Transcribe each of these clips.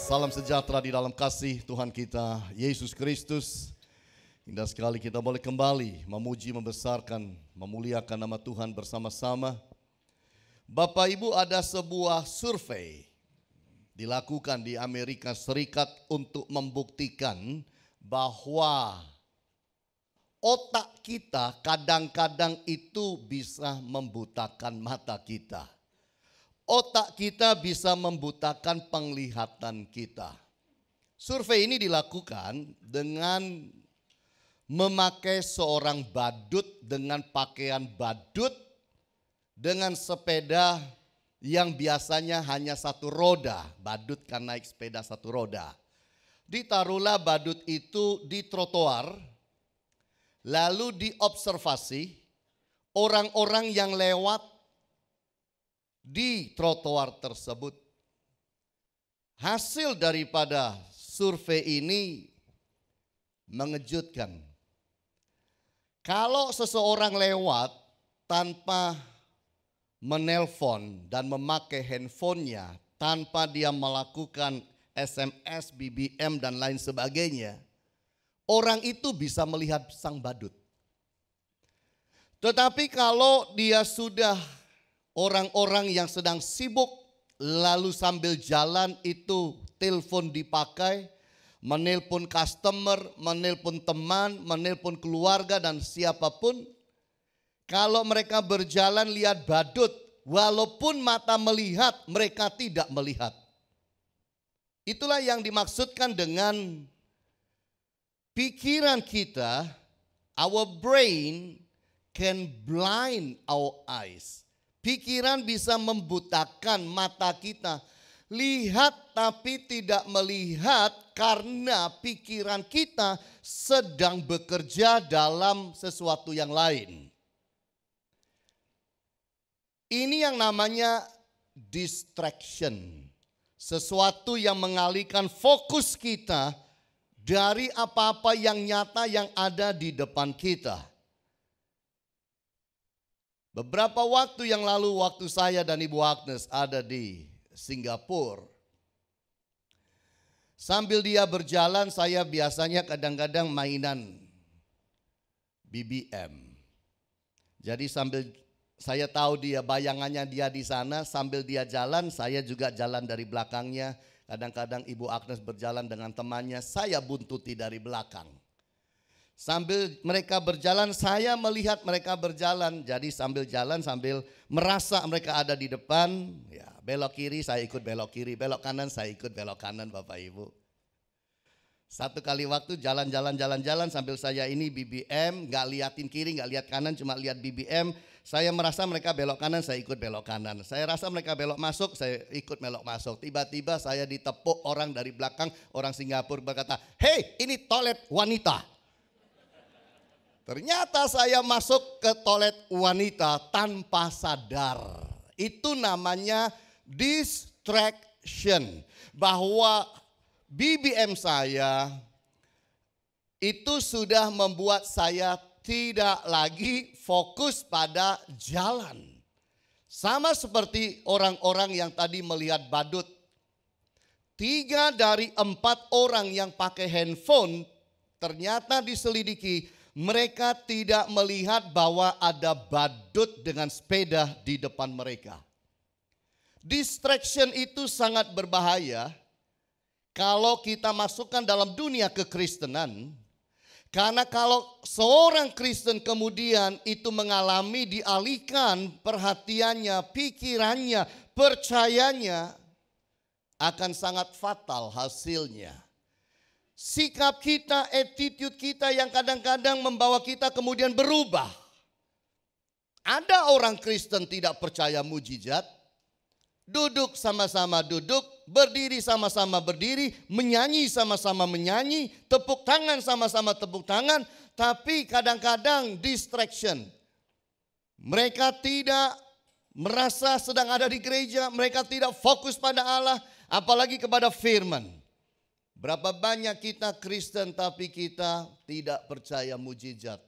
Salam sejahtera di dalam kasih Tuhan kita Yesus Kristus. Indah sekali kita boleh kembali memuji, membesarkan, memuliakan nama Tuhan bersama-sama. Bapak Ibu, ada sebuah survei dilakukan di Amerika Serikat untuk membuktikan bahwa otak kita kadang-kadang itu bisa membutakan mata kita. Otak kita bisa membutakan penglihatan kita. Survei ini dilakukan dengan memakai seorang badut dengan pakaian badut dengan sepeda yang biasanya hanya satu roda. Badut kan naik sepeda satu roda. Ditaruhlah badut itu di trotoar, lalu diobservasi orang-orang yang lewat di trotoar tersebut. Hasil daripada survei ini mengejutkan. Kalau seseorang lewat tanpa menelpon dan memakai handphonenya, tanpa dia melakukan SMS, BBM dan lain sebagainya, orang itu bisa melihat sang badut. Tetapi kalau dia sudah orang-orang yang sedang sibuk, lalu sambil jalan itu telepon dipakai, menelpon customer, menelpon teman, menelpon keluarga dan siapapun. Kalau mereka berjalan lihat badut, walaupun mata melihat, mereka tidak melihat. Itulah yang dimaksudkan dengan pikiran kita, our brain can blind our eyes. Pikiran bisa membutakan mata kita. Lihat tapi tidak melihat karena pikiran kita sedang bekerja dalam sesuatu yang lain. Ini yang namanya distraction. Sesuatu yang mengalihkan fokus kita dari apa-apa yang nyata yang ada di depan kita. Beberapa waktu yang lalu, waktu saya dan Ibu Agnes ada di Singapura, sambil dia berjalan saya biasanya kadang-kadang mainan BBM. Jadi sambil saya tahu dia, bayangannya dia di sana, sambil dia jalan saya juga jalan dari belakangnya. Kadang-kadang Ibu Agnes berjalan dengan temannya, saya buntuti dari belakang. Sambil mereka berjalan, saya melihat mereka berjalan. Jadi sambil jalan, sambil merasa mereka ada di depan, ya belok kiri saya ikut belok kiri, belok kanan saya ikut belok kanan Bapak Ibu. Satu kali waktu jalan-jalan sambil saya ini BBM, gak liatin kiri, gak lihat kanan, cuma lihat BBM. Saya merasa mereka belok kanan, saya ikut belok kanan. Saya rasa mereka belok masuk, saya ikut belok masuk. Tiba-tiba saya ditepuk orang dari belakang, orang Singapura berkata, "Hei, ini toilet wanita." Ternyata saya masuk ke toilet wanita tanpa sadar. Itu namanya distraction. Bahwa BBM saya itu sudah membuat saya tidak lagi fokus pada jalan. Sama seperti orang-orang yang tadi melihat badut. 3 dari 4 orang yang pakai handphone ternyata diselidiki. Mereka tidak melihat bahwa ada badut dengan sepeda di depan mereka. Distraction itu sangat berbahaya kalau kita masukkan dalam dunia kekristenan. Karena kalau seorang Kristen kemudian itu mengalami dialihkan perhatiannya, pikirannya, percayanya, akan sangat fatal hasilnya. Sikap kita, attitude kita yang kadang-kadang membawa kita kemudian berubah. Ada orang Kristen tidak percaya mujizat, duduk sama-sama duduk, berdiri sama-sama berdiri, menyanyi sama-sama menyanyi, tepuk tangan sama-sama tepuk tangan, tapi kadang-kadang distraction. Mereka tidak merasa sedang ada di gereja, mereka tidak fokus pada Allah, apalagi kepada firman. Berapa banyak kita Kristen tapi kita tidak percaya mujizat.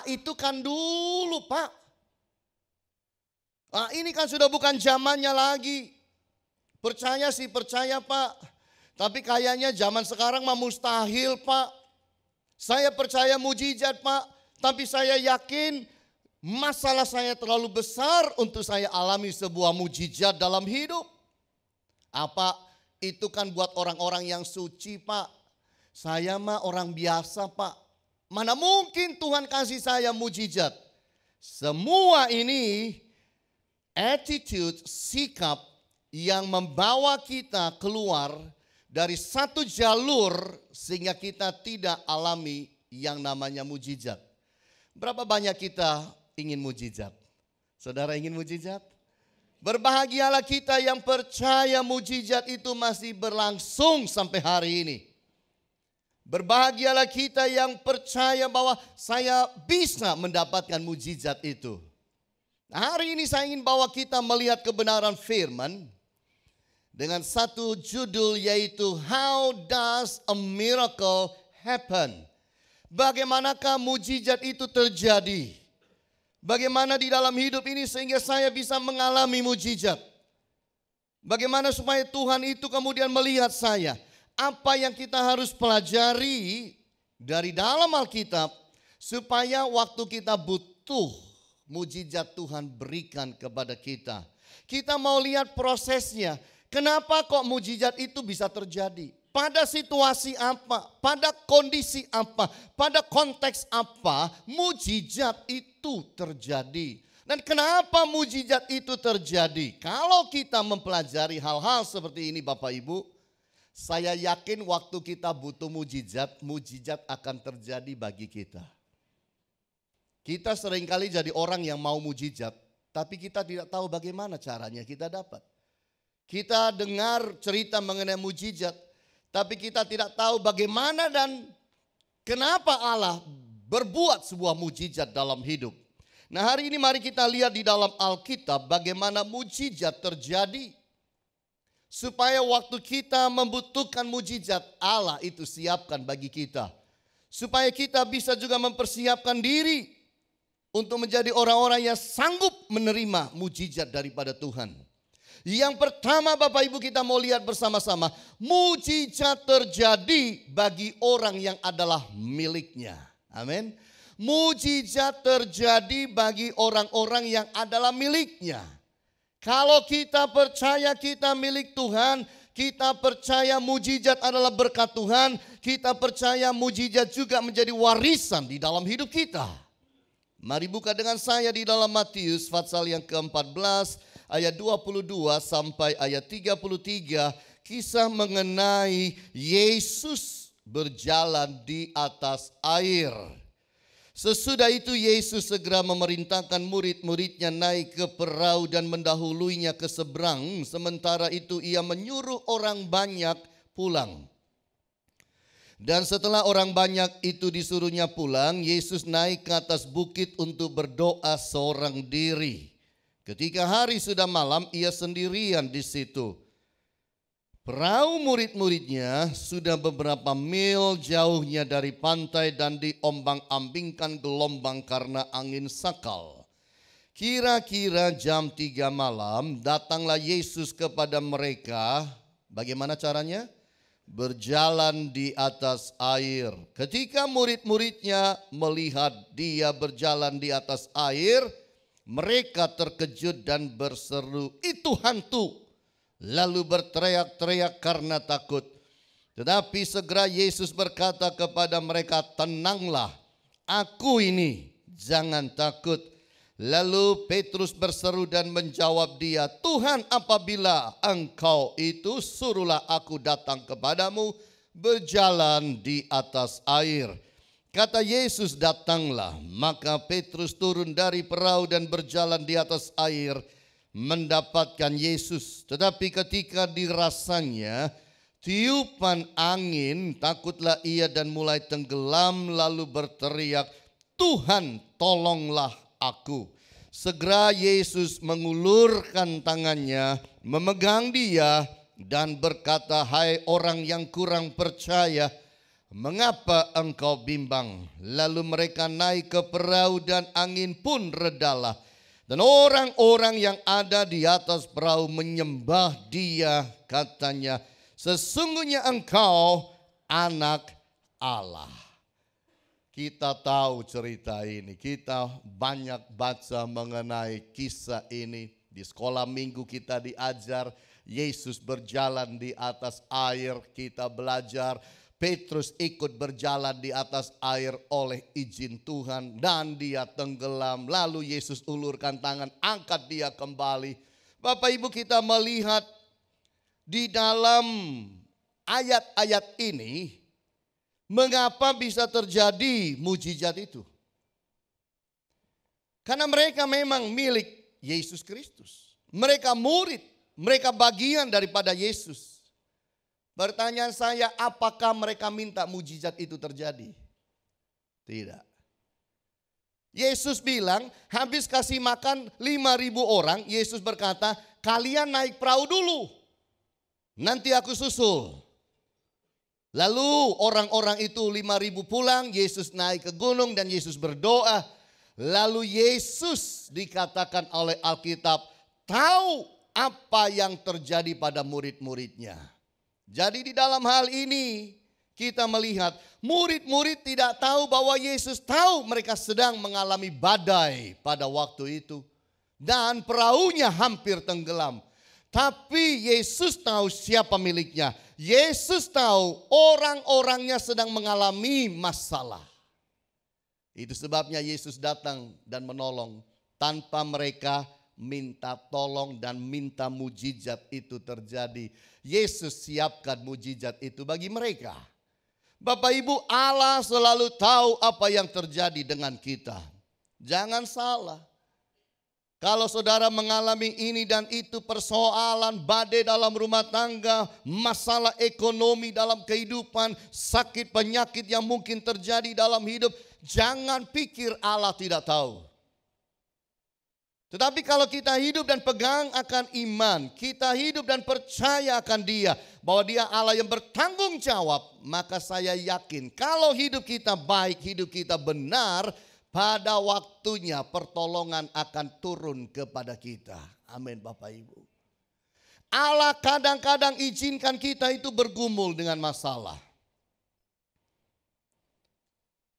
Itu kan dulu Pak. Ini kan sudah bukan zamannya lagi. Percaya sih percaya Pak. Tapi kayaknya zaman sekarang mah mustahil, Pak. Saya percaya mujizat, Pak. Tapi saya yakin masalah saya terlalu besar untuk saya alami sebuah mujizat dalam hidup. Apa itu kan buat orang-orang yang suci, Pak. Saya mah orang biasa, Pak. Mana mungkin Tuhan kasih saya mujizat. Semua ini attitude, sikap yang membawa kita keluar dari satu jalur sehingga kita tidak alami yang namanya mujizat. Berapa banyak kita ingin mujizat? Saudara ingin mujizat? Berbahagialah kita yang percaya mujizat itu masih berlangsung sampai hari ini. Berbahagialah kita yang percaya bahwa saya bisa mendapatkan mujizat itu. Nah, hari ini saya ingin bawa kita melihat kebenaran firman dengan satu judul yaitu How Does a Miracle Happen? Bagaimanakah mujizat itu terjadi? Bagaimana di dalam hidup ini sehingga saya bisa mengalami mujizat? Bagaimana supaya Tuhan itu kemudian melihat saya? Apa yang kita harus pelajari dari dalam Alkitab supaya waktu kita butuh mujizat Tuhan berikan kepada kita. Kita mau lihat prosesnya. Kenapa kok mujizat itu bisa terjadi? Pada situasi apa? Pada kondisi apa? Pada konteks apa mujizat itu terjadi? Dan kenapa mujizat itu terjadi? Kalau kita mempelajari hal-hal seperti ini Bapak Ibu, saya yakin waktu kita butuh mujizat, mujizat akan terjadi bagi kita. Kita seringkali jadi orang yang mau mujizat, tapi kita tidak tahu bagaimana caranya kita dapat. Kita dengar cerita mengenai mujizat, tapi kita tidak tahu bagaimana dan kenapa Allah berbuat sebuah mujizat dalam hidup. Nah, hari ini mari kita lihat di dalam Alkitab bagaimana mujizat terjadi. Supaya waktu kita membutuhkan mujizat, Allah itu siapkan bagi kita. Supaya kita bisa juga mempersiapkan diri untuk menjadi orang-orang yang sanggup menerima mujizat daripada Tuhan. Yang pertama Bapak Ibu kita mau lihat bersama-sama. Mujizat terjadi bagi orang yang adalah miliknya. Amin. Mujizat terjadi bagi orang-orang yang adalah miliknya. Kalau kita percaya kita milik Tuhan, kita percaya mujizat adalah berkat Tuhan, kita percaya mujizat juga menjadi warisan di dalam hidup kita. Mari buka dengan saya di dalam Matius pasal yang ke-14 ayat 22 sampai ayat 33, kisah mengenai Yesus berjalan di atas air. Sesudah itu Yesus segera memerintahkan murid-muridnya naik ke perahu dan mendahuluinya ke seberang. Sementara itu ia menyuruh orang banyak pulang. Dan setelah orang banyak itu disuruhnya pulang, Yesus naik ke atas bukit untuk berdoa seorang diri. Ketika hari sudah malam, ia sendirian di situ. Perahu murid-muridnya sudah beberapa mil jauhnya dari pantai dan diombang-ambingkan gelombang karena angin sakal. Kira-kira jam 3 malam datanglah Yesus kepada mereka. Bagaimana caranya? Berjalan di atas air. Ketika murid-muridnya melihat dia berjalan di atas air, mereka terkejut dan berseru, "Itu hantu!" Lalu berteriak-teriak karena takut. Tetapi segera Yesus berkata kepada mereka, "Tenanglah, aku ini, jangan takut." Lalu Petrus berseru dan menjawab dia, "Tuhan, apabila engkau itu, suruhlah aku datang kepadamu berjalan di atas air." Kata Yesus, "Datanglah." Maka Petrus turun dari perahu dan berjalan di atas air mendapatkan Yesus. Tetapi ketika dirasanya tiupan angin, takutlah ia dan mulai tenggelam lalu berteriak, "Tuhan, tolonglah aku." Segera Yesus mengulurkan tangannya, memegang dia dan berkata, "Hai orang yang kurang percaya, mengapa engkau bimbang?" Lalu mereka naik ke perahu dan angin pun redalah. Dan orang-orang yang ada di atas perahu menyembah dia, katanya, sesungguhnya engkau anak Allah. Kita tahu cerita ini, kita banyak baca mengenai kisah ini. Di sekolah minggu kita diajar Yesus berjalan di atas air, kita belajar Petrus ikut berjalan di atas air oleh izin Tuhan dan dia tenggelam. Lalu Yesus ulurkan tangan, angkat dia kembali. Bapak Ibu, kita melihat di dalam ayat-ayat ini mengapa bisa terjadi mujizat itu. Karena mereka memang milik Yesus Kristus. Mereka murid, mereka bagian daripada Yesus. Pertanyaan saya, apakah mereka minta mujizat itu terjadi? Tidak. Yesus bilang, habis kasih makan 5.000 orang, Yesus berkata, kalian naik perahu dulu, nanti aku susul. Lalu orang-orang itu 5.000 pulang, Yesus naik ke gunung dan Yesus berdoa. Lalu Yesus dikatakan oleh Alkitab, tahu apa yang terjadi pada murid-muridnya. Jadi di dalam hal ini kita melihat murid-murid tidak tahu bahwa Yesus tahu mereka sedang mengalami badai pada waktu itu. Dan perahunya hampir tenggelam. Tapi Yesus tahu siapa miliknya. Yesus tahu orang-orangnya sedang mengalami masalah. Itu sebabnya Yesus datang dan menolong tanpa mereka minta tolong dan minta mujizat itu terjadi. Yesus siapkan mujizat itu bagi mereka. Bapak Ibu, Allah selalu tahu apa yang terjadi dengan kita. Jangan salah. Kalau saudara mengalami ini dan itu, persoalan, badai dalam rumah tangga, masalah ekonomi dalam kehidupan, sakit penyakit yang mungkin terjadi dalam hidup, jangan pikir Allah tidak tahu. Tetapi kalau kita hidup dan pegang akan iman, kita hidup dan percaya akan Dia, bahwa Dia Allah yang bertanggung jawab, maka saya yakin kalau hidup kita baik, hidup kita benar, pada waktunya pertolongan akan turun kepada kita. Amin Bapak Ibu. Allah kadang-kadang izinkan kita itu bergumul dengan masalah.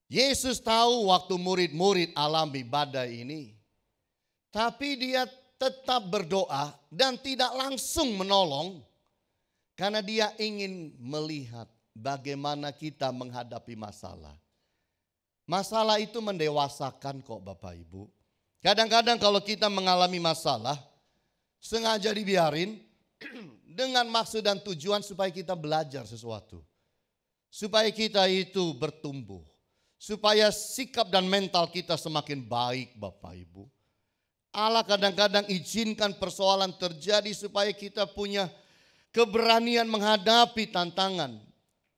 Yesus tahu waktu murid-murid alami badai ini. Tapi dia tetap berdoa dan tidak langsung menolong. Karena dia ingin melihat bagaimana kita menghadapi masalah. Masalah itu mendewasakan kok Bapak Ibu. Kadang-kadang kalau kita mengalami masalah, sengaja dibiarin dengan maksud dan tujuan supaya kita belajar sesuatu. Supaya kita itu bertumbuh. Supaya sikap dan mental kita semakin baik Bapak Ibu. Allah kadang-kadang izinkan persoalan terjadi supaya kita punya keberanian menghadapi tantangan.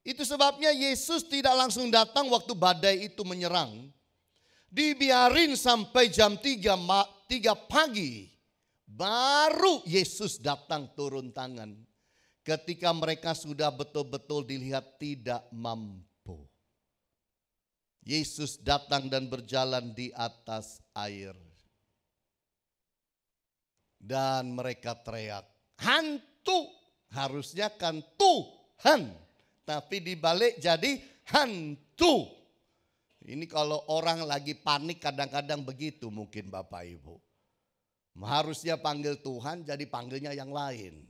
Itu sebabnya Yesus tidak langsung datang waktu badai itu menyerang. Dibiarin sampai jam 3 pagi. Baru Yesus datang turun tangan. Ketika mereka sudah betul-betul dilihat tidak mampu. Yesus datang dan berjalan di atas air. Dan mereka teriak, hantu, harusnya kan Tuhan. Tapi dibalik jadi hantu. Ini kalau orang lagi panik kadang-kadang begitu mungkin Bapak Ibu. Harusnya panggil Tuhan, jadi panggilnya yang lain.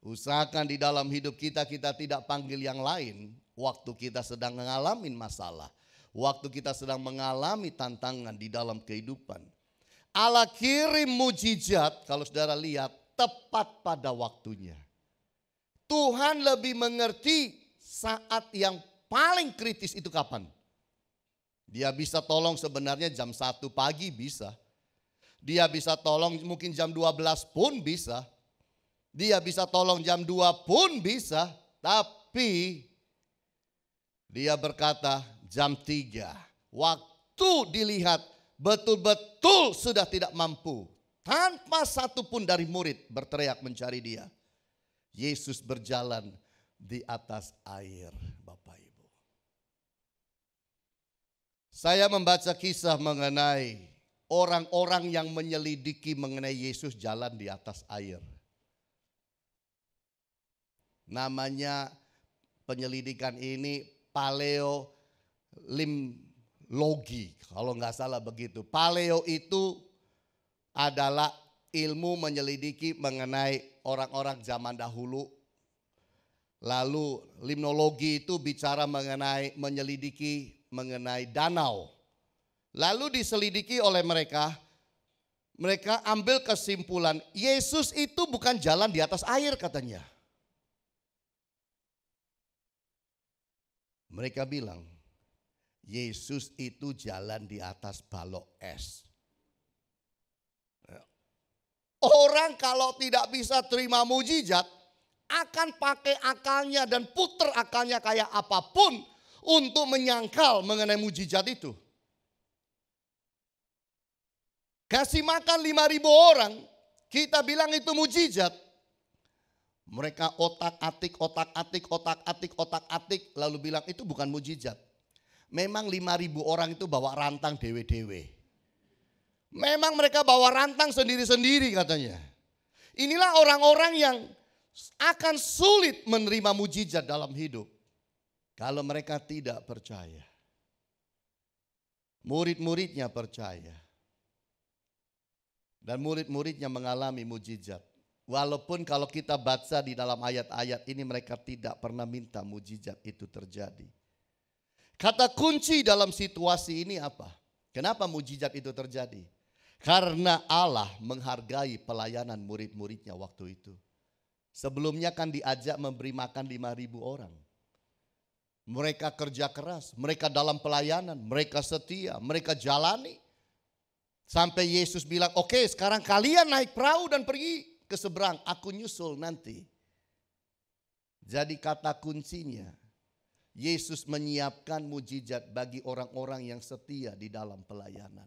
Usahakan di dalam hidup kita, kita tidak panggil yang lain. Waktu kita sedang mengalami masalah. Waktu kita sedang mengalami tantangan di dalam kehidupan. Allah kirim mujizat, kalau saudara lihat, tepat pada waktunya. Tuhan lebih mengerti saat yang paling kritis itu kapan. Dia bisa tolong sebenarnya jam 1 pagi bisa. Dia bisa tolong mungkin jam 12 pun bisa. Dia bisa tolong jam 2 pun bisa. Tapi dia berkata jam 3. Waktu dilihat betul-betul sudah tidak mampu. Tanpa satu pun dari murid berteriak mencari dia. Yesus berjalan di atas air Bapak Ibu. Saya membaca kisah mengenai orang-orang yang menyelidiki mengenai Yesus jalan di atas air. Namanya penyelidikan ini paleolimnologi, kalau nggak salah begitu. Paleo itu adalah ilmu menyelidiki mengenai orang-orang zaman dahulu. Lalu limnologi itu bicara menyelidiki mengenai danau. Lalu diselidiki oleh mereka ambil kesimpulan Yesus itu bukan jalan di atas air katanya. Mereka bilang Yesus itu jalan di atas balok es. Orang kalau tidak bisa terima mujizat akan pakai akalnya dan puter akalnya kayak apapun untuk menyangkal mengenai mujizat itu. Kasih makan 5.000 orang, kita bilang itu mujizat. Mereka otak-atik, lalu bilang itu bukan mujizat. Memang 5.000 orang itu bawa rantang dewe-dewe. Memang mereka bawa rantang sendiri-sendiri katanya. Inilah orang-orang yang akan sulit menerima mujizat dalam hidup. Kalau mereka tidak percaya. Murid-muridnya percaya. Dan murid-muridnya mengalami mujizat. Walaupun kalau kita baca di dalam ayat-ayat ini mereka tidak pernah minta mujizat itu terjadi. Kata kunci dalam situasi ini apa? Kenapa mujizat itu terjadi? Karena Allah menghargai pelayanan murid-muridnya waktu itu. Sebelumnya kan diajak memberi makan 5.000 orang. Mereka kerja keras, mereka dalam pelayanan, mereka setia, mereka jalani. Sampai Yesus bilang, oke, sekarang kalian naik perahu dan pergi ke seberang, aku nyusul nanti. Jadi kata kuncinya, Yesus menyiapkan mujizat bagi orang-orang yang setia di dalam pelayanan.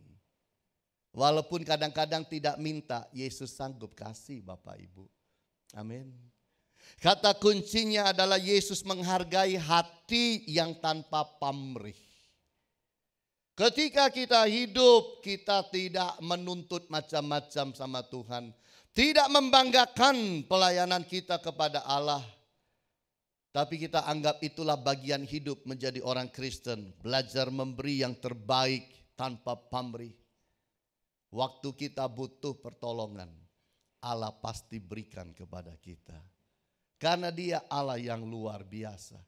Walaupun kadang-kadang tidak minta, Yesus sanggup kasih Bapak Ibu. Amin. Kata kuncinya adalah Yesus menghargai hati yang tanpa pamrih. Ketika kita hidup, kita tidak menuntut macam-macam sama Tuhan. Tidak membanggakan pelayanan kita kepada Allah. Tapi kita anggap itulah bagian hidup menjadi orang Kristen. Belajar memberi yang terbaik tanpa pamrih. Waktu kita butuh pertolongan, Allah pasti berikan kepada kita. Karena Dia Allah yang luar biasa.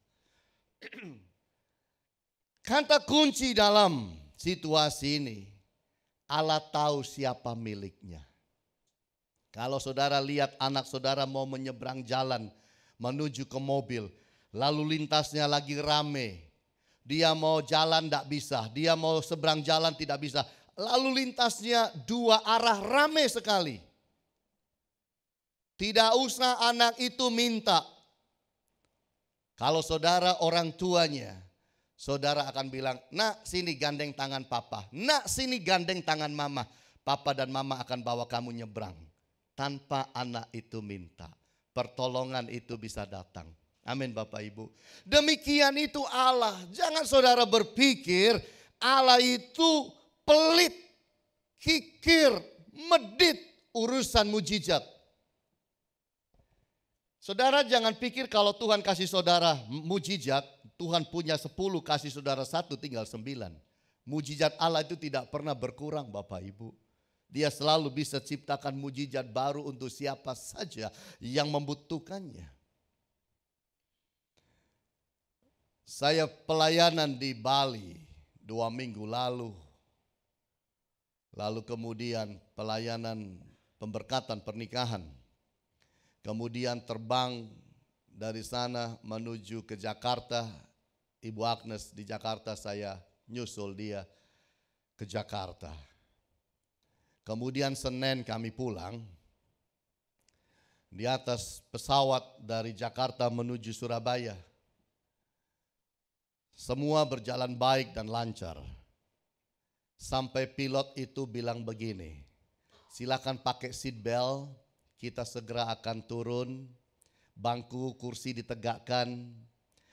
Kata kunci dalam situasi ini, Allah tahu siapa miliknya. Kalau saudara lihat anak saudara mau menyeberang jalan menuju ke mobil, lalu lintasnya lagi rame. Dia mau jalan tidak bisa, dia mau seberang jalan tidak bisa. Lalu lintasnya dua arah rame sekali. Tidak usah anak itu minta. Kalau saudara orang tuanya, saudara akan bilang, nak sini gandeng tangan papa, nak sini gandeng tangan mama. Papa dan mama akan bawa kamu nyebrang. Tanpa anak itu minta, pertolongan itu bisa datang. Amin Bapak Ibu. Demikian itu Allah. Jangan saudara berpikir Allah itu pelit, kikir, medit urusan mujizat. Saudara jangan pikir kalau Tuhan kasih saudara mujizat, Tuhan punya 10 kasih saudara 1 tinggal 9. Mujizat Allah itu tidak pernah berkurang Bapak Ibu. Dia selalu bisa ciptakan mujizat baru untuk siapa saja yang membutuhkannya. Saya pelayanan di Bali 2 minggu lalu. Lalu kemudian pelayanan pemberkatan pernikahan. Kemudian terbang dari sana menuju ke Jakarta. Ibu Agnes di Jakarta, saya nyusul dia ke Jakarta. Kemudian Senin kami pulang. Di atas pesawat dari Jakarta menuju Surabaya. Semua berjalan baik dan lancar. Sampai pilot itu bilang begini, silakan pakai seat belt, kita segera akan turun, bangku kursi ditegakkan,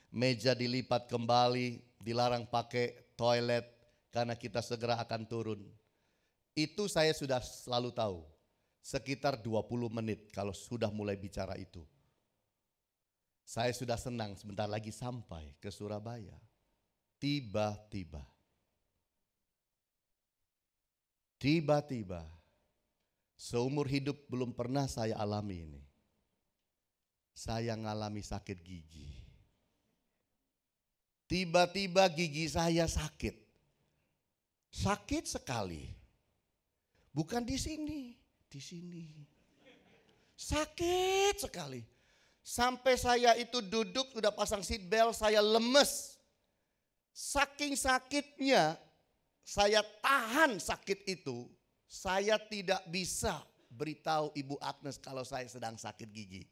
meja dilipat kembali, dilarang pakai toilet karena kita segera akan turun. Itu saya sudah selalu tahu, sekitar 20 menit kalau sudah mulai bicara itu. Saya sudah senang sebentar lagi sampai ke Surabaya. Tiba-tiba seumur hidup belum pernah saya alami ini. Saya ngalami sakit gigi. Tiba-tiba gigi saya sakit. Sakit sekali. Bukan di sini, di sini. Sakit sekali. Sampai saya itu duduk, udah pasang seat belt, saya lemes. Saking sakitnya, saya tahan sakit itu. Saya tidak bisa beritahu Ibu Agnes kalau saya sedang sakit gigi.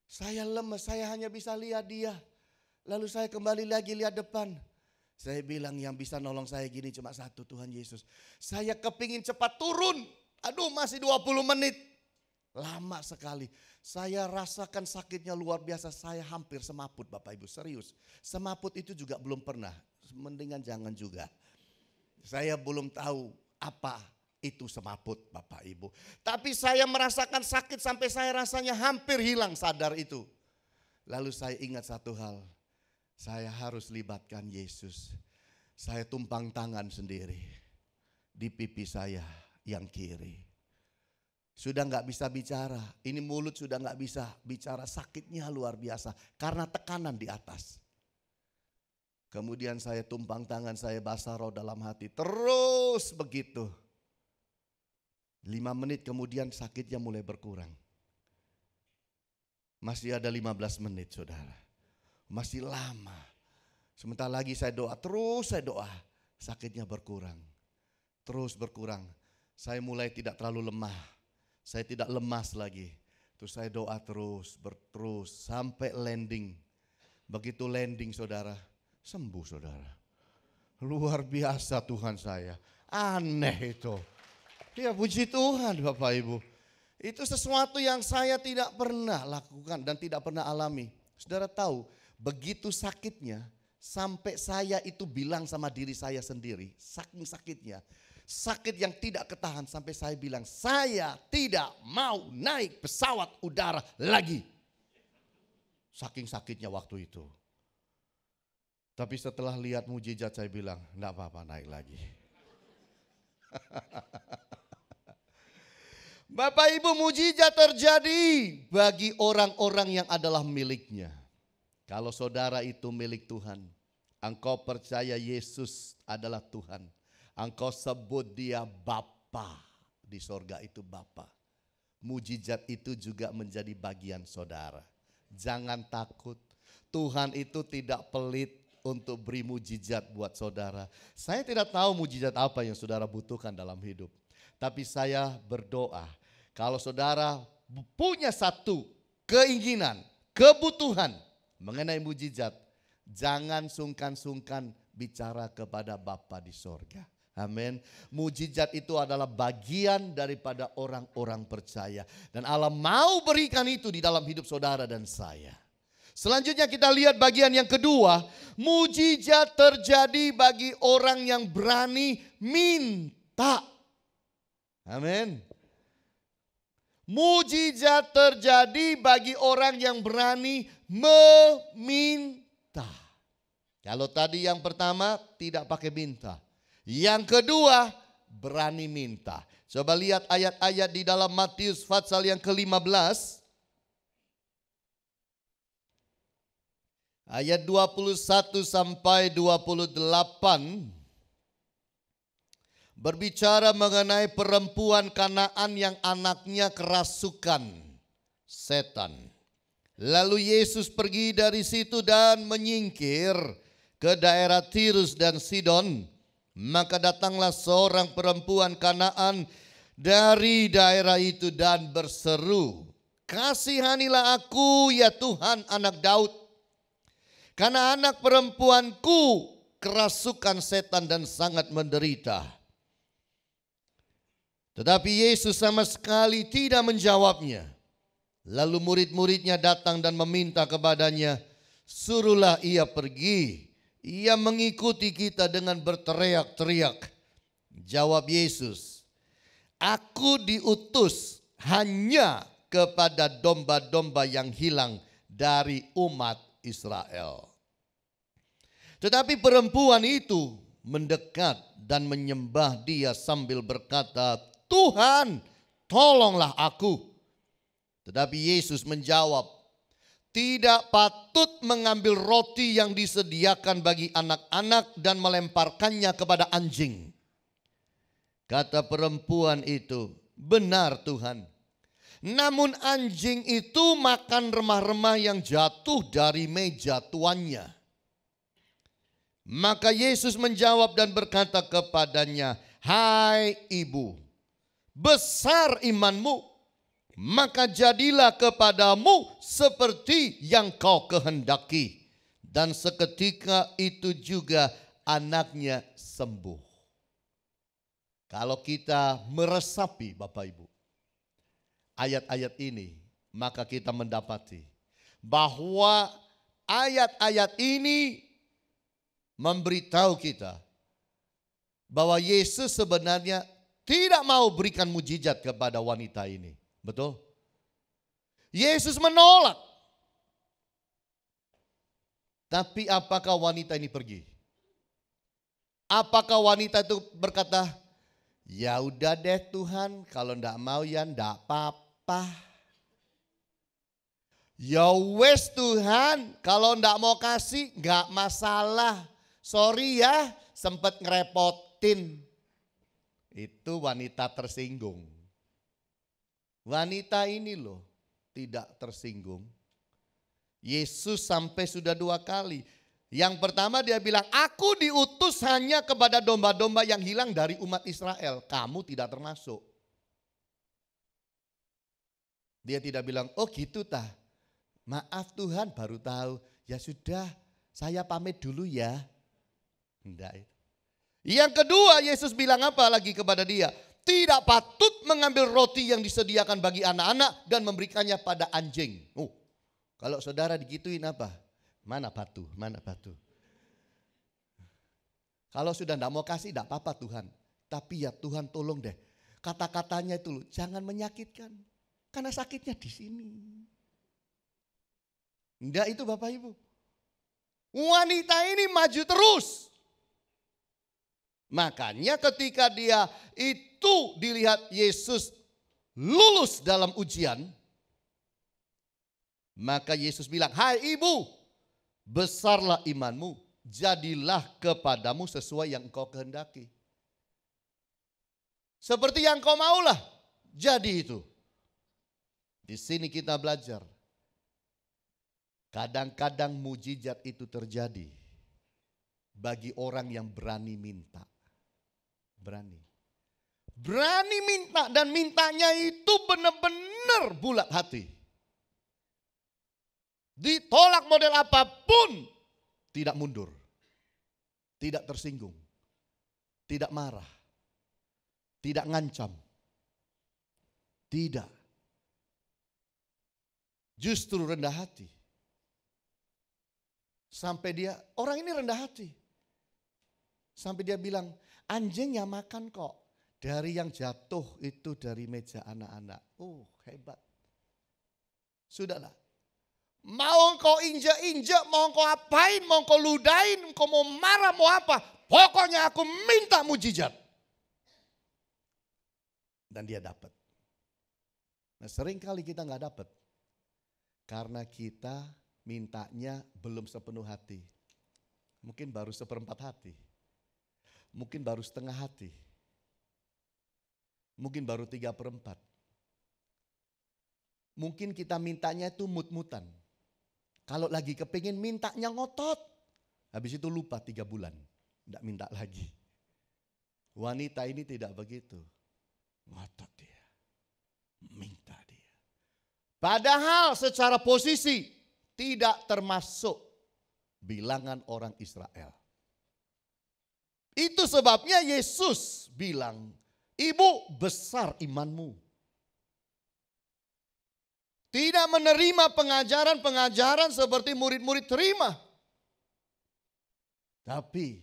Saya lemes, saya hanya bisa lihat dia. Lalu saya kembali lagi lihat depan. Saya bilang yang bisa nolong saya gini cuma satu, Tuhan Yesus. Saya kepingin cepat turun. Aduh, masih 20 menit. Lama sekali. Saya rasakan sakitnya luar biasa. Saya hampir semaput, Bapak Ibu, serius. Semaput itu juga belum pernah. Mendingan jangan juga. Saya belum tahu apa itu semaput, Bapak Ibu. Tapi saya merasakan sakit sampai saya rasanya hampir hilang sadar itu. Lalu saya ingat satu hal. Saya harus libatkan Yesus. Saya tumpang tangan sendiri di pipi saya yang kiri. Sudah nggak bisa bicara, ini mulut sudah nggak bisa bicara, sakitnya luar biasa karena tekanan di atas. Kemudian saya tumpang tangan, saya basah roh dalam hati, terus begitu. 5 menit kemudian sakitnya mulai berkurang. Masih ada 15 menit saudara, masih lama. Sebentar lagi saya doa, terus saya doa, sakitnya berkurang, terus berkurang. Saya mulai tidak terlalu lemah. Saya tidak lemas lagi. Terus saya doa terus sampai landing. Begitu landing saudara, sembuh saudara. Luar biasa Tuhan saya. Aneh itu. Ya puji Tuhan Bapak Ibu. Itu sesuatu yang saya tidak pernah lakukan dan tidak pernah alami. Saudara tahu, begitu sakitnya sampai saya itu bilang sama diri saya sendiri, saking sakitnya. Sakit yang tidak ketahan sampai saya bilang, saya tidak mau naik pesawat udara lagi. Saking sakitnya waktu itu. Tapi setelah lihat mujizat saya bilang, enggak apa-apa naik lagi. Bapak Ibu, mujizat terjadi bagi orang-orang yang adalah miliknya. Kalau saudara itu milik Tuhan, engkau percaya Yesus adalah Tuhan. Engkau sebut dia Bapa, di sorga itu Bapa. Mujizat itu juga menjadi bagian saudara. Jangan takut, Tuhan itu tidak pelit untuk beri mujizat buat saudara. Saya tidak tahu mujizat apa yang saudara butuhkan dalam hidup. Tapi saya berdoa, kalau saudara punya satu keinginan, kebutuhan mengenai mujizat, jangan sungkan-sungkan bicara kepada Bapa di sorga. Amin. Mujizat itu adalah bagian daripada orang-orang percaya. Dan Allah mau berikan itu di dalam hidup saudara dan saya. Selanjutnya kita lihat bagian yang kedua. Mujizat terjadi bagi orang yang berani minta. Amin. Mujizat terjadi bagi orang yang berani meminta. Kalau tadi yang pertama tidak pakai minta. Yang kedua, berani minta. Coba lihat ayat-ayat di dalam Matius pasal yang ke-15. Ayat 21 sampai 28. Berbicara mengenai perempuan Kanaan yang anaknya kerasukan setan. Lalu Yesus pergi dari situ dan menyingkir ke daerah Tirus dan Sidon. Maka datanglah seorang perempuan Kanaan dari daerah itu dan berseru, "Kasihanilah aku ya Tuhan anak Daud. Karena anak perempuanku kerasukan setan dan sangat menderita." Tetapi Yesus sama sekali tidak menjawabnya. Lalu murid-muridnya datang dan meminta kepadanya, "Suruhlah ia pergi. Ia mengikuti kita dengan berteriak-teriak." Jawab Yesus, "Aku diutus hanya kepada domba-domba yang hilang dari umat Israel. Tetapi perempuan itu mendekat dan menyembah dia sambil berkata, "Tuhan, tolonglah aku." Tetapi Yesus menjawab, "Tidak patut mengambil roti yang disediakan bagi anak-anak dan melemparkannya kepada anjing." Kata perempuan itu, "Benar Tuhan. Namun anjing itu makan remah-remah yang jatuh dari meja tuannya." Maka Yesus menjawab dan berkata kepadanya, "Hai ibu, besar imanmu, maka jadilah kepadamu seperti yang kau kehendaki." Dan seketika itu juga anaknya sembuh. Kalau kita meresapi Bapak Ibu ayat-ayat ini, maka kita mendapati bahwa ayat-ayat ini memberitahu kita bahwa Yesus sebenarnya tidak mau berikan mujizat kepada wanita ini. Betul? Yesus menolak. Tapi apakah wanita ini pergi? Apakah wanita itu berkata, "Ya udah deh Tuhan, kalau enggak mau ya enggak apa-apa. Ya wes Tuhan, kalau enggak mau kasih enggak masalah. Sorry ya, sempat ngerepotin." Itu wanita tersinggung. Wanita ini loh tidak tersinggung. Yesus sampai sudah 2 kali. Yang pertama dia bilang, "Aku diutus hanya kepada domba-domba yang hilang dari umat Israel. Kamu tidak termasuk." Dia tidak bilang, "Oh gitu tah. Maaf Tuhan baru tahu. Ya sudah, saya pamit dulu ya." Enggak. Yang kedua Yesus bilang apa lagi kepada dia? "Tidak patut mengambil roti yang disediakan bagi anak-anak dan memberikannya pada anjing." Oh, kalau saudara digituin apa? Mana batu, mana batu. Kalau sudah tidak mau kasih tidak apa-apa Tuhan. Tapi ya Tuhan tolong deh. Kata-katanya itu loh, jangan menyakitkan. Karena sakitnya di sini. Enggak itu Bapak Ibu. Wanita ini maju terus. Makanya ketika dia itu dilihat Yesus lulus dalam ujian, maka Yesus bilang, "Hai ibu, besarlah imanmu, jadilah kepadamu sesuai yang engkau kehendaki." Seperti yang kau maulah, jadi itu. Di sini kita belajar. Kadang-kadang mujizat itu terjadi bagi orang yang berani minta. Berani minta, dan mintanya itu benar-benar bulat hati. Ditolak model apapun tidak mundur. Tidak tersinggung. Tidak marah. Tidak ngancam. Tidak. Justru rendah hati. Sampai dia, orang ini rendah hati. Sampai dia bilang, "Anjing yang makan kok." Dari yang jatuh itu dari meja anak-anak. Oh hebat. Sudahlah. Mau engkau injek-injek, mau engkau apain, mau engkau ludahin, engkau mau marah, mau apa. Pokoknya aku minta mujizat. Dan dia dapat. Nah sering kali kita gak dapat. Karena kita mintanya belum sepenuh hati. Mungkin baru 1/4 hati. Mungkin baru setengah hati. Mungkin baru 3/4. Mungkin kita mintanya itu mut-mutan. Kalau lagi kepingin mintanya ngotot. Habis itu lupa 3 bulan. Tidak minta lagi. Wanita ini tidak begitu. Ngotot dia. Minta dia. Padahal secara posisi tidak termasuk bilangan orang Israel. Itu sebabnya Yesus bilang, "Ibu, besar imanmu." Tidak menerima pengajaran-pengajaran seperti murid-murid terima. Tapi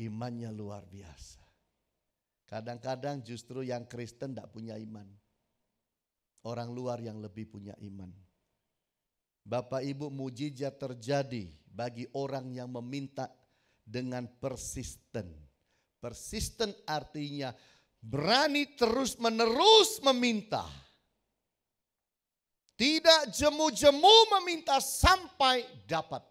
imannya luar biasa. Kadang-kadang justru yang Kristen tidak punya iman. Orang luar yang lebih punya iman. Bapak Ibu, mujizat terjadi bagi orang yang meminta dengan persisten. Persisten artinya berani terus menerus meminta. Tidak jemu-jemu meminta sampai dapat.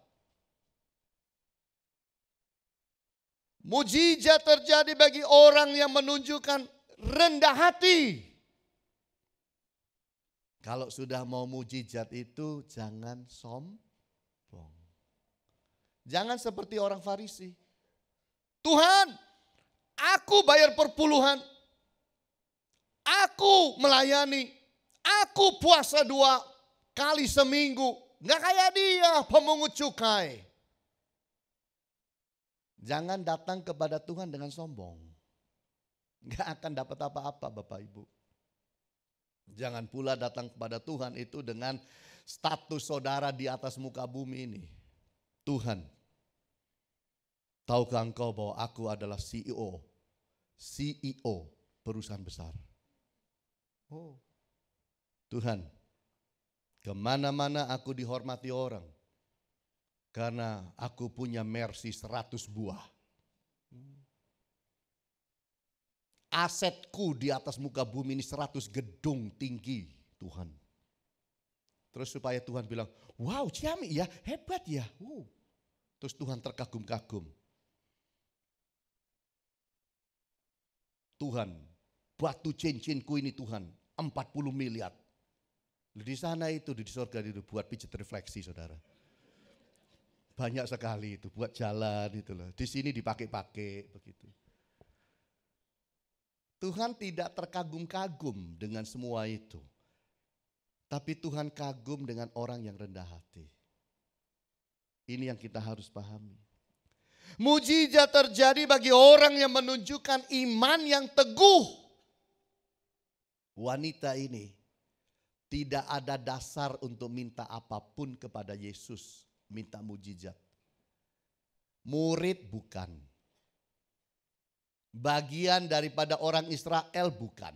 Mujizat terjadi bagi orang yang menunjukkan rendah hati. Kalau sudah mau mujizat itu jangan sombong. Jangan seperti orang Farisi. Tuhan, aku bayar perpuluhan. Aku melayani. Aku puasa 2 kali seminggu. Nggak kayak dia pemungut cukai. Jangan datang kepada Tuhan dengan sombong. Nggak akan dapat apa-apa Bapak Ibu. Jangan pula datang kepada Tuhan itu dengan status saudara di atas muka bumi ini. Tuhan, tahukah engkau bahwa aku adalah CEO perusahaan besar. Oh, Tuhan, kemana-mana aku dihormati orang. Karena aku punya Mercy 100 buah. Asetku di atas muka bumi ini 100 gedung tinggi Tuhan. Terus supaya Tuhan bilang, wow Ciami ya, hebat ya. Terus Tuhan terkagum-kagum. Tuhan, batu cincinku ini Tuhan, 40 miliar. Di sana itu, di surga itu buat pijat refleksi saudara. Banyak sekali itu, buat jalan itu loh. Di sini dipakai-pakai begitu. Tuhan tidak terkagum-kagum dengan semua itu. Tapi Tuhan kagum dengan orang yang rendah hati. Ini yang kita harus pahami. Mujizat terjadi bagi orang yang menunjukkan iman yang teguh. Wanita ini tidak ada dasar untuk minta apapun kepada Yesus. Minta mujizat. Murid bukan. Bagian daripada orang Israel bukan.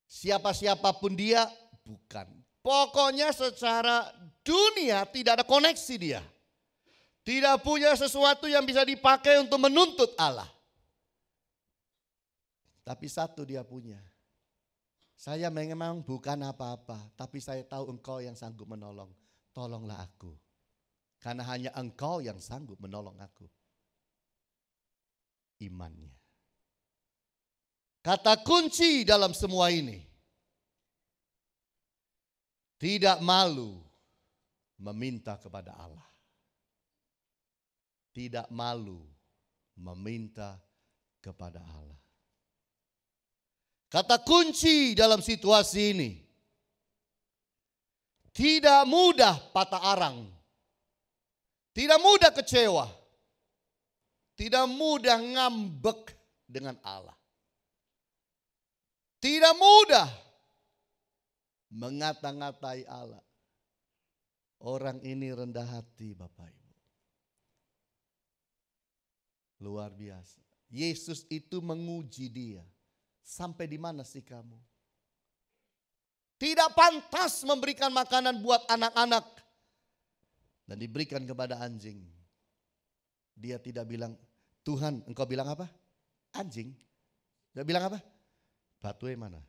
Siapa-siapapun dia bukan. Pokoknya secara dunia tidak ada koneksi dia. Tidak punya sesuatu yang bisa dipakai untuk menuntut Allah. Tapi satu dia punya. Saya memang bukan apa-apa, tapi saya tahu engkau yang sanggup menolong. Tolonglah aku. Karena hanya engkau yang sanggup menolong aku. Imannya. Kata kunci dalam semua ini. Tidak malu meminta kepada Allah. Tidak malu meminta kepada Allah. Kata kunci dalam situasi ini. Tidak mudah patah arang. Tidak mudah kecewa. Tidak mudah ngambek dengan Allah. Tidak mudah mengata-ngatai Allah. Orang ini rendah hati Bapak Ibu. Luar biasa. Yesus itu menguji dia. Sampai di mana sih kamu? Tidak pantas memberikan makanan buat anak-anak. Dan diberikan kepada anjing. Dia tidak bilang, Tuhan engkau bilang apa? Anjing. Dia bilang apa? Batunya mana?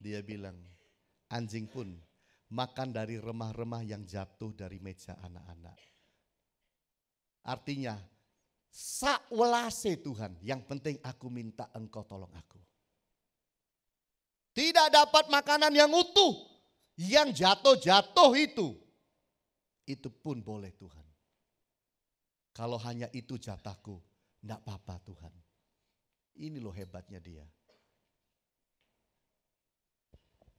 Dia bilang, anjing pun makan dari remah-remah yang jatuh dari meja anak-anak. Artinya, sakwelase Tuhan, yang penting aku minta engkau tolong aku. Tidak dapat makanan yang utuh, yang jatuh-jatuh itu pun boleh Tuhan. Kalau hanya itu jatahku, enggak apa-apa Tuhan. Ini loh hebatnya dia.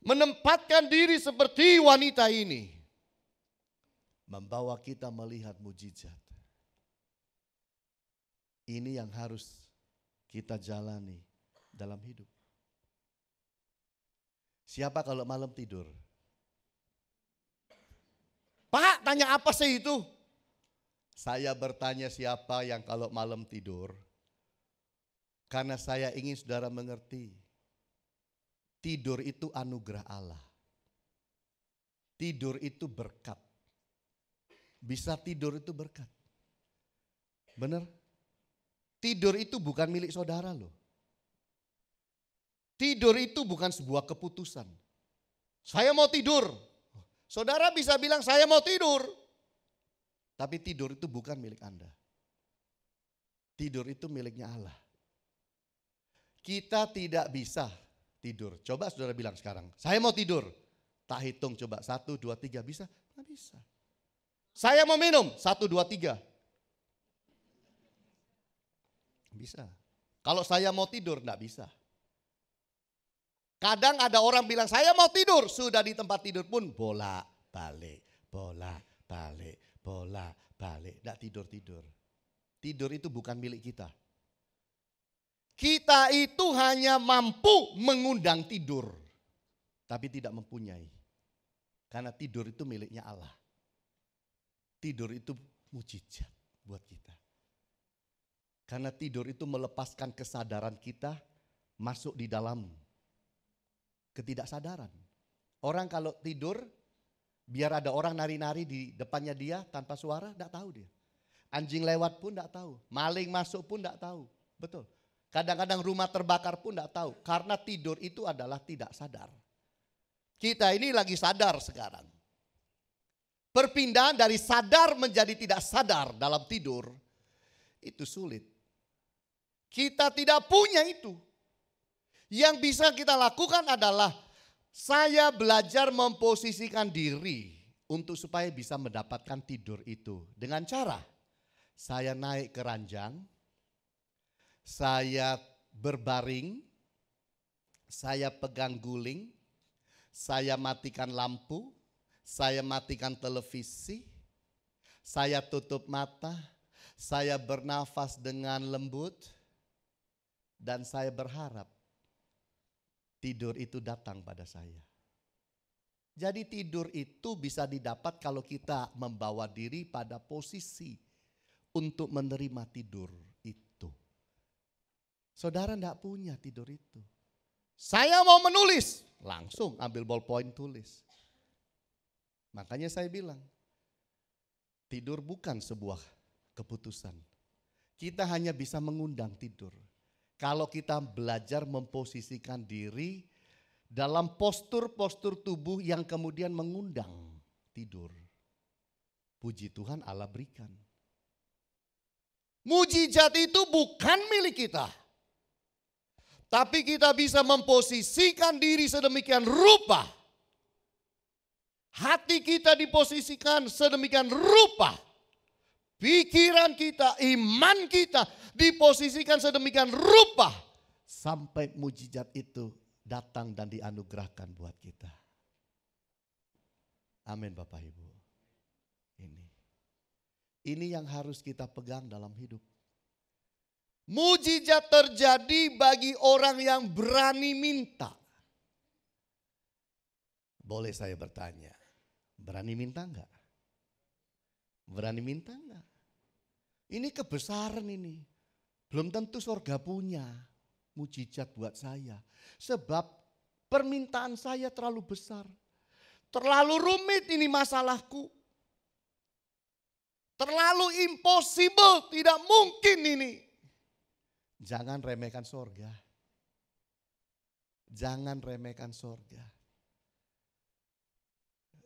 Menempatkan diri seperti wanita ini, membawa kita melihat mujizat. Ini yang harus kita jalani dalam hidup. Siapa kalau malam tidur? Pak, tanya apa sih itu? Saya bertanya siapa yang kalau malam tidur. Karena saya ingin saudara mengerti. Tidur itu anugerah Allah. Tidur itu berkat. Bisa tidur itu berkat. Benar? Tidur itu bukan milik saudara loh. Tidur itu bukan sebuah keputusan. Saya mau tidur. Saudara bisa bilang saya mau tidur. Tapi tidur itu bukan milik Anda. Tidur itu miliknya Allah. Kita tidak bisa tidur. Coba saudara bilang sekarang, saya mau tidur. Tak hitung coba, 1, 2, 3, bisa? Nggak bisa. Saya mau minum, 1, 2, 3. Bisa. Kalau saya mau tidur, nggak bisa. Kadang ada orang bilang, saya mau tidur. Sudah di tempat tidur pun bolak-balik, bolak-balik, bolak-balik. Nggak tidur-tidur. Tidur itu bukan milik kita. Kita itu hanya mampu mengundang tidur. Tapi tidak mempunyai. Karena tidur itu miliknya Allah. Tidur itu mujizat buat kita. Karena tidur itu melepaskan kesadaran kita masuk di dalam ketidaksadaran. Orang kalau tidur, biar ada orang nari-nari di depannya dia tanpa suara, enggak tahu dia. Anjing lewat pun enggak tahu, maling masuk pun enggak tahu. Betul. Kadang-kadang rumah terbakar pun enggak tahu. Karena tidur itu adalah tidak sadar. Kita ini lagi sadar sekarang. Perpindahan dari sadar menjadi tidak sadar dalam tidur, itu sulit. Kita tidak punya itu. Yang bisa kita lakukan adalah saya belajar memposisikan diri untuk supaya bisa mendapatkan tidur itu. Dengan cara saya naik ke ranjang, saya berbaring, saya pegang guling, saya matikan lampu, saya matikan televisi, saya tutup mata, saya bernafas dengan lembut, dan saya berharap tidur itu datang pada saya. Jadi tidur itu bisa didapat kalau kita membawa diri pada posisi untuk menerima tidur itu. Saudara enggak punya tidur itu. Saya mau menulis, langsung ambil ballpoint tulis. Makanya saya bilang, tidur bukan sebuah keputusan. Kita hanya bisa mengundang tidur. Kalau kita belajar memposisikan diri dalam postur-postur tubuh yang kemudian mengundang tidur. Puji Tuhan Allah berikan. Mujizat itu bukan milik kita. Tapi kita bisa memposisikan diri sedemikian rupa. Hati kita diposisikan sedemikian rupa. Pikiran kita, iman kita diposisikan sedemikian rupa. Sampai mujizat itu datang dan dianugerahkan buat kita. Amin Bapak Ibu. Ini yang harus kita pegang dalam hidup. Mujizat terjadi bagi orang yang berani minta. Boleh saya bertanya, berani minta enggak? Berani minta enggak? Ini kebesaran ini. Belum tentu surga punya mujizat buat saya. Sebab permintaan saya terlalu besar. Terlalu rumit ini masalahku. Terlalu impossible, tidak mungkin ini. Jangan remehkan surga. Jangan remehkan surga.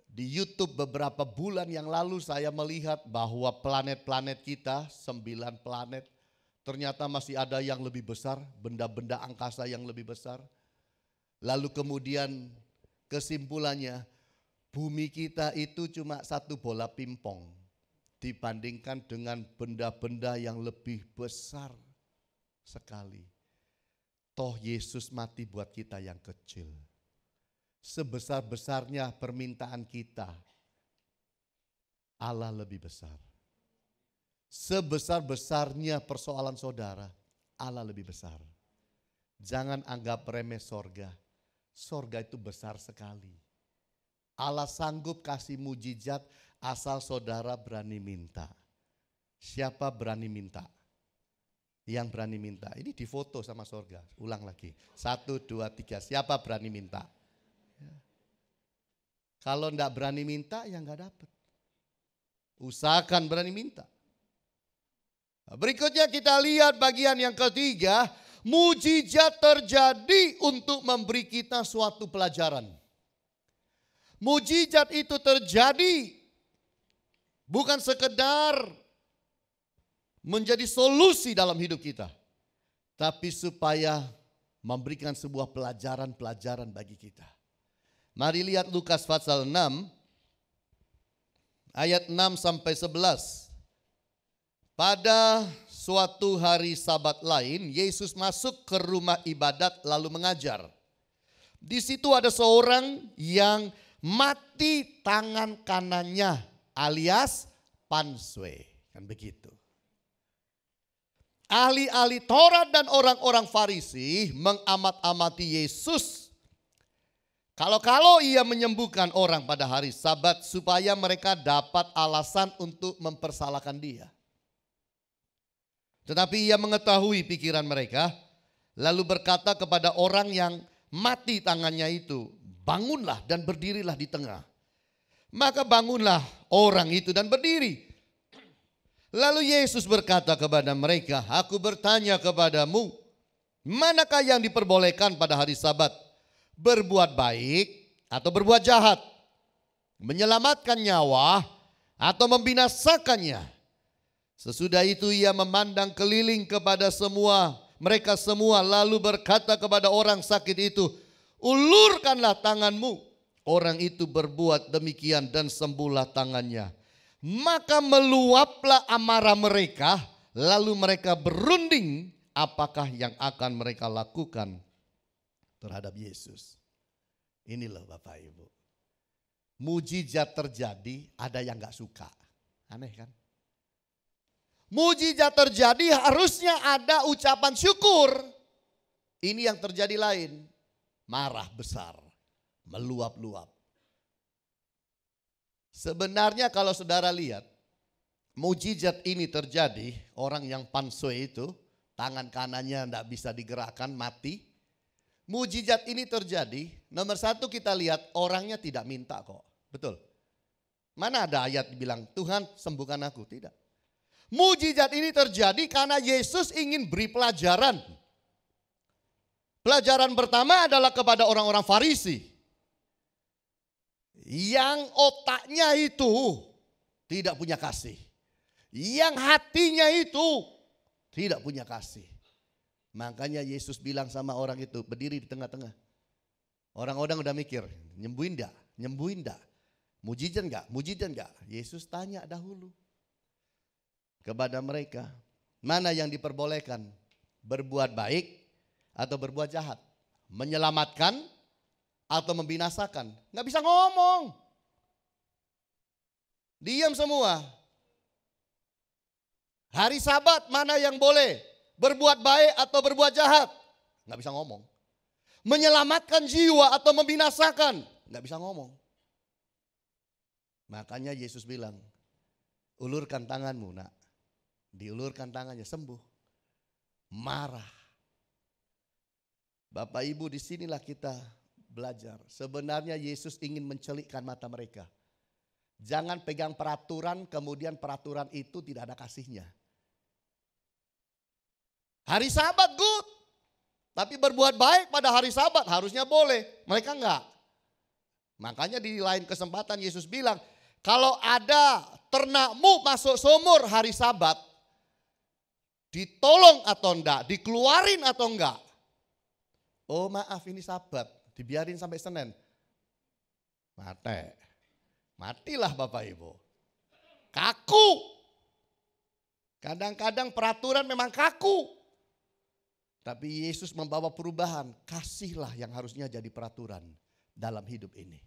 Di YouTube beberapa bulan yang lalu saya melihat bahwa planet-planet kita, 9 planet, ternyata masih ada yang lebih besar, benda-benda angkasa yang lebih besar. Lalu kemudian kesimpulannya, bumi kita itu cuma satu bola pimpong dibandingkan dengan benda-benda yang lebih besar sekali. Toh Yesus mati buat kita yang kecil. Sebesar-besarnya permintaan kita, Allah lebih besar. Sebesar-besarnya persoalan saudara, Allah lebih besar. Jangan anggap remeh sorga. Sorga itu besar sekali. Allah sanggup kasih mujizat asal saudara berani minta. Siapa berani minta? Yang berani minta. Ini difoto sama sorga. Ulang lagi. 1, 2, 3. Siapa berani minta? Ya. Kalau enggak berani minta, ya enggak dapat. Usahakan berani minta. Nah, berikutnya kita lihat bagian yang ketiga. Mujizat terjadi untuk memberi kita suatu pelajaran. Mujizat itu terjadi bukan sekedar menjadi solusi dalam hidup kita, tapi supaya memberikan sebuah pelajaran-pelajaran bagi kita. Mari lihat Lukas pasal 6 ayat 6 sampai 11. Pada suatu hari Sabat lain, Yesus masuk ke rumah ibadat lalu mengajar. Di situ ada seorang yang mati tangan kanannya alias panswe, kan begitu. Ahli-ahli Taurat dan orang-orang Farisi mengamat-amati Yesus. Kalau ia menyembuhkan orang pada hari Sabat supaya mereka dapat alasan untuk mempersalahkan dia. Tetapi ia mengetahui pikiran mereka, lalu berkata kepada orang yang mati tangannya itu, bangunlah dan berdirilah di tengah. Maka bangunlah orang itu dan berdiri. Lalu Yesus berkata kepada mereka, aku bertanya kepadamu, manakah yang diperbolehkan pada hari Sabat? Berbuat baik atau berbuat jahat? Menyelamatkan nyawa atau membinasakannya? Sesudah itu ia memandang keliling kepada mereka semua lalu berkata kepada orang sakit itu, ulurkanlah tanganmu. Orang itu berbuat demikian dan sembuhlah tangannya. Maka meluaplah amarah mereka, lalu mereka berunding apakah yang akan mereka lakukan terhadap Yesus. Ini loh Bapak Ibu. Mujizat terjadi, ada yang gak suka. Aneh kan? Mujizat terjadi harusnya ada ucapan syukur. Ini yang terjadi lain. Marah besar, meluap-luap. Sebenarnya kalau saudara lihat, mujizat ini terjadi, orang yang pansoi itu, tangan kanannya tidak bisa digerakkan, mati. Mujizat ini terjadi, nomor satu kita lihat orangnya tidak minta kok, betul. Mana ada ayat bilang, Tuhan sembuhkan aku, tidak. Mujizat ini terjadi karena Yesus ingin beri pelajaran. Pelajaran pertama adalah kepada orang-orang Farisi. Yang otaknya itu tidak punya kasih. Yang hatinya itu tidak punya kasih. Makanya Yesus bilang sama orang itu, berdiri di tengah-tengah. Orang-orang udah mikir, nyembuhin enggak? Nyembuhin enggak? Mujizat enggak? Mujizat enggak? Yesus tanya dahulu kepada mereka, mana yang diperbolehkan? Berbuat baik atau berbuat jahat? Menyelamatkan atau membinasakan? Nggak bisa ngomong. Diam semua. Hari Sabat mana yang boleh? Berbuat baik atau berbuat jahat? Nggak bisa ngomong. Menyelamatkan jiwa atau membinasakan? Nggak bisa ngomong. Makanya Yesus bilang, ulurkan tanganmu nak. Diulurkan tangannya, sembuh. Marah. Bapak Ibu, disinilah kita belajar. Sebenarnya Yesus ingin mencelikkan mata mereka. Jangan pegang peraturan, kemudian peraturan itu tidak ada kasihnya. Hari Sabat good, tapi berbuat baik pada hari Sabat harusnya boleh. Mereka enggak. Makanya di lain kesempatan Yesus bilang, kalau ada ternakmu masuk sumur hari Sabat, ditolong atau enggak, dikeluarin atau enggak. Oh maaf ini Sabat, dibiarin sampai Senin. Matilah Bapak Ibu. Kaku. Kadang-kadang peraturan memang kaku. Tapi Yesus membawa perubahan. Kasihlah yang harusnya jadi peraturan dalam hidup ini.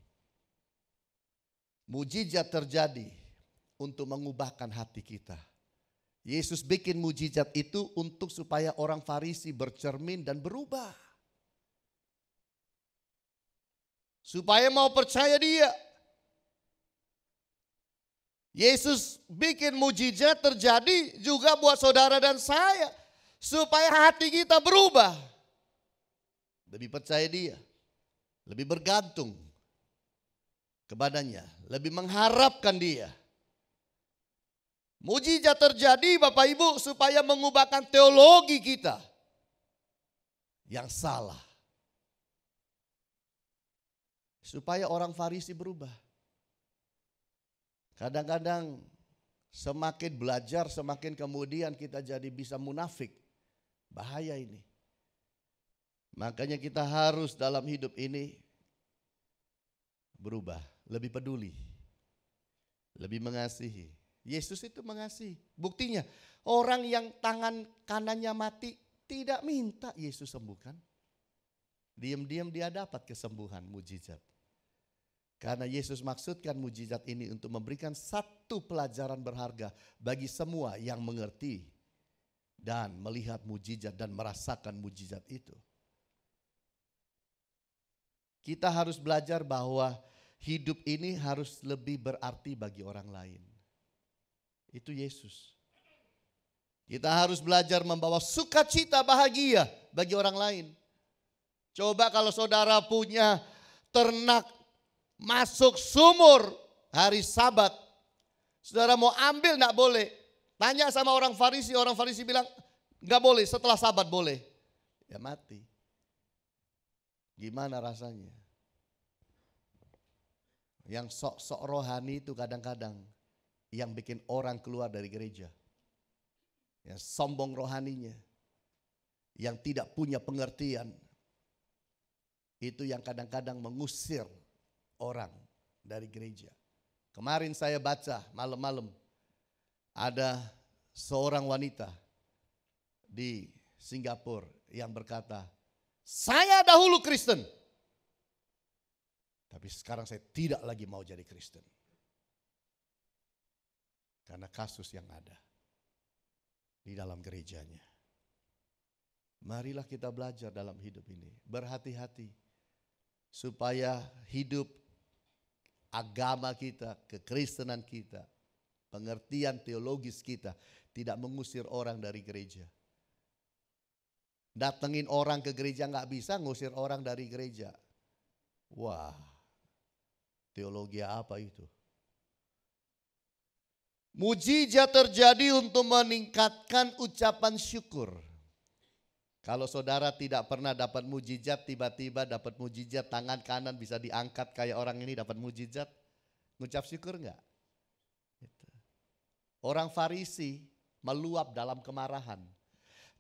Mujizat terjadi untuk mengubahkan hati kita. Yesus bikin mujizat itu untuk supaya orang Farisi bercermin dan berubah. Supaya mau percaya dia. Yesus bikin mujizat terjadi juga buat saudara dan saya. supaya hati kita berubah. Lebih percaya Dia, lebih bergantung kepadanya, lebih mengharapkan Dia. Mujizat terjadi Bapak Ibu supaya mengubahkan teologi kita yang salah. Supaya orang Farisi berubah. Kadang-kadang semakin belajar, semakin kemudian kita jadi bisa munafik. Bahaya ini. Makanya kita harus dalam hidup ini berubah, lebih peduli, lebih mengasihi. Yesus itu mengasihi. Buktinya orang yang tangan kanannya mati tidak minta Yesus sembuhkan. Diam-diam dia dapat kesembuhan, mujizat. Karena Yesus maksudkan mujizat ini untuk memberikan satu pelajaran berharga bagi semua yang mengerti dan melihat mujizat dan merasakan mujizat itu. Kita harus belajar bahwa hidup ini harus lebih berarti bagi orang lain. Itu Yesus. Kita harus belajar membawa sukacita bahagia bagi orang lain. Coba kalau saudara punya ternak masuk sumur hari Sabat. Saudara mau ambil enggak boleh. Tanya sama orang Farisi bilang enggak boleh, setelah Sabat boleh. Ya mati. Gimana rasanya? Yang sok-sok rohani itu kadang-kadang yang bikin orang keluar dari gereja. Yang sombong rohaninya. Yang tidak punya pengertian. Itu yang kadang-kadang mengusir orang dari gereja. Kemarin saya baca malam-malam. Ada seorang wanita di Singapura yang berkata, saya dahulu Kristen, tapi sekarang saya tidak lagi mau jadi Kristen. Karena kasus yang ada di dalam gerejanya. Marilah kita belajar dalam hidup ini. Berhati-hati supaya hidup agama kita, kekristenan kita, pengertian teologis kita tidak mengusir orang dari gereja. Datengin orang ke gereja nggak bisa, ngusir orang dari gereja. Wah, teologi apa itu? Mujizat terjadi untuk meningkatkan ucapan syukur. Kalau saudara tidak pernah dapat mujizat, tiba-tiba dapat mujizat, tangan kanan bisa diangkat kayak orang ini dapat mujizat, ngucap syukur enggak? Orang Farisi meluap dalam kemarahan.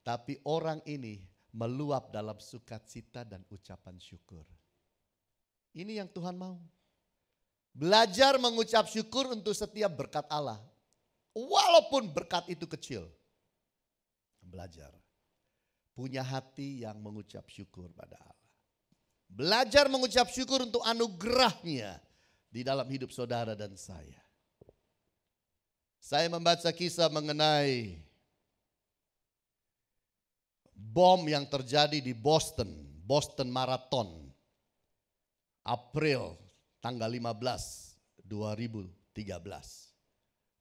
Tapi orang ini meluap dalam sukacita dan ucapan syukur. Ini yang Tuhan mau. Belajar mengucap syukur untuk setiap berkat Allah. Walaupun berkat itu kecil. Belajar. Punya hati yang mengucap syukur pada Allah. Belajar mengucap syukur untuk anugerahnya di dalam hidup saudara dan saya. Saya membaca kisah mengenai bom yang terjadi di Boston Marathon. April tanggal 15, 2013.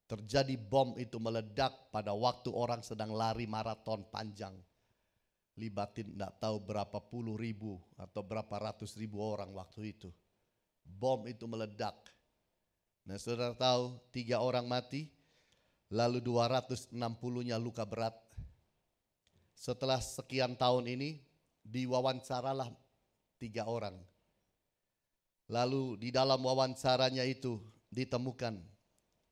Terjadi bom itu meledak pada waktu orang sedang lari maraton panjang. Libatin tidak tahu berapa puluh ribu atau berapa ratus ribu orang waktu itu. Bom itu meledak. Nah saudara tahu 3 orang mati, lalu 260-nya luka berat. Setelah sekian tahun ini diwawancaralah 3 orang. Lalu di dalam wawancaranya itu ditemukan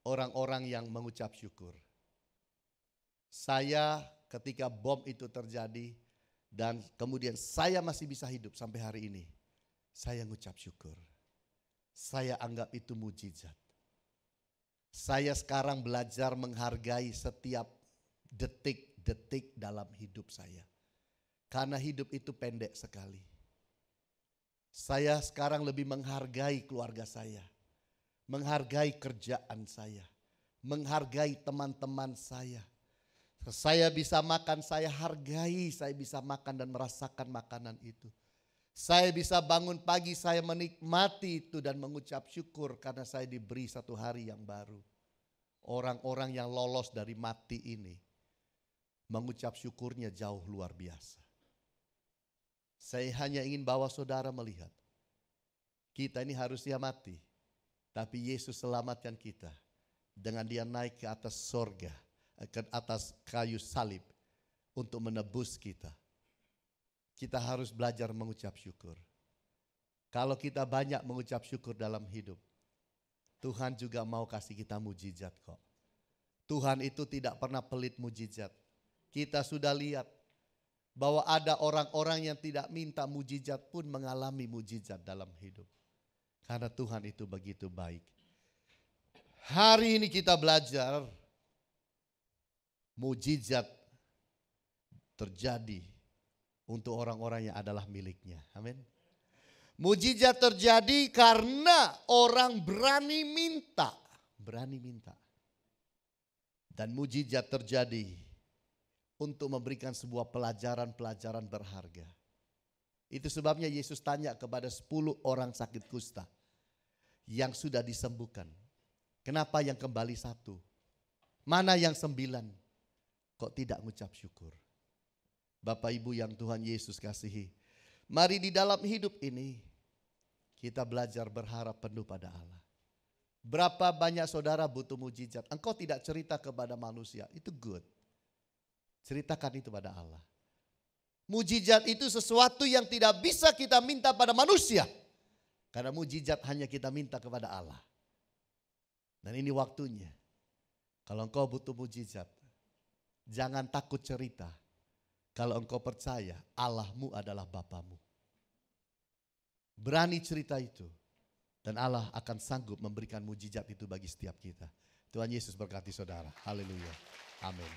orang-orang yang mengucap syukur. Saya ketika bom itu terjadi dan kemudian saya masih bisa hidup sampai hari ini. Saya mengucap syukur. Saya anggap itu mujizat. Saya sekarang belajar menghargai setiap detik dalam hidup saya. Karena hidup itu pendek sekali. Saya sekarang lebih menghargai keluarga saya. Menghargai kerjaan saya. Menghargai teman-teman saya. Saya bisa makan, saya hargai, saya bisa makan dan merasakan makanan itu. Saya bisa bangun pagi, saya menikmati itu dan mengucap syukur karena saya diberi satu hari yang baru. Orang-orang yang lolos dari mati ini mengucap syukurnya jauh luar biasa. Saya hanya ingin bawa saudara melihat, kita ini harusnya mati, tapi Yesus selamatkan kita dengan dia naik ke atas sorga, ke atas kayu salib untuk menebus kita. Kita harus belajar mengucap syukur. Kalau kita banyak mengucap syukur dalam hidup, Tuhan juga mau kasih kita mujizat kok. Tuhan itu tidak pernah pelit mujizat. Kita sudah lihat bahwa ada orang-orang yang tidak minta mujizat pun mengalami mujizat dalam hidup. Karena Tuhan itu begitu baik. Hari ini kita belajar mujizat terjadi untuk orang-orang yang adalah miliknya. Amin. Mujizat terjadi karena orang berani minta. Berani minta. Dan mujizat terjadi untuk memberikan sebuah pelajaran-pelajaran berharga. Itu sebabnya Yesus tanya kepada 10 orang sakit kusta yang sudah disembuhkan. Kenapa yang kembali 1? Mana yang 9? Kok tidak mengucap syukur? Bapak Ibu yang Tuhan Yesus kasihi, mari di dalam hidup ini kita belajar berharap penuh pada Allah. Berapa banyak saudara butuh mujizat? Engkau tidak cerita kepada manusia, itu good. Ceritakan itu pada Allah. Mujizat itu sesuatu yang tidak bisa kita minta pada manusia. Karena mujizat hanya kita minta kepada Allah. Dan ini waktunya. Kalau engkau butuh mujizat, jangan takut cerita. Kalau engkau percaya Allahmu adalah Bapamu. Berani cerita itu. Dan Allah akan sanggup memberikan mujizat itu bagi setiap kita. Tuhan Yesus berkati saudara. Haleluya. Amin.